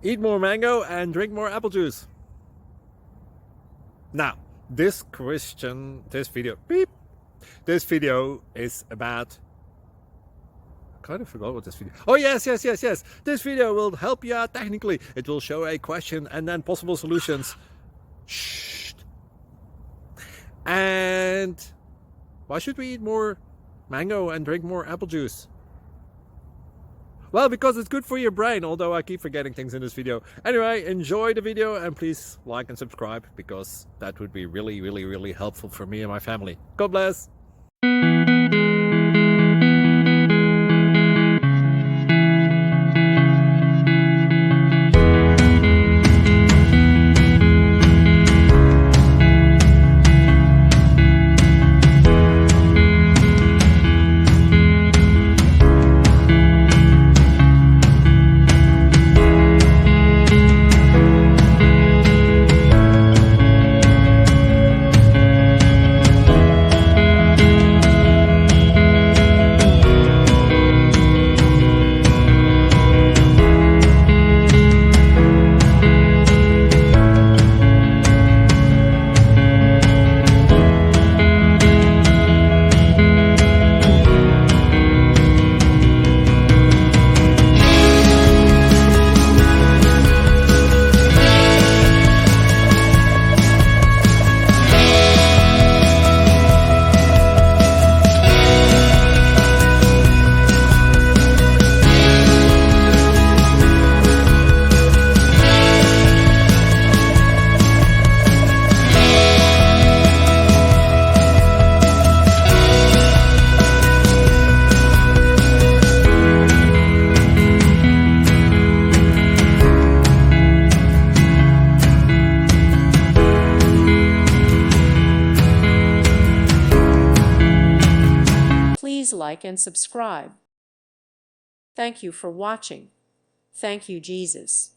Eat more mango and drink more apple juice. Now, this video is about, I kind of forgot what this video. Oh yes. This video will help you out technically. It will show a question and then possible solutions. Shh. And why should we eat more mango and drink more apple juice? Well, because it's good for your brain, although I keep forgetting things in this video. Anyway, enjoy the video and please like and subscribe, because that would be really helpful for me and my family. God bless! Please like and subscribe. Thank you for watching. Thank you, Jesus.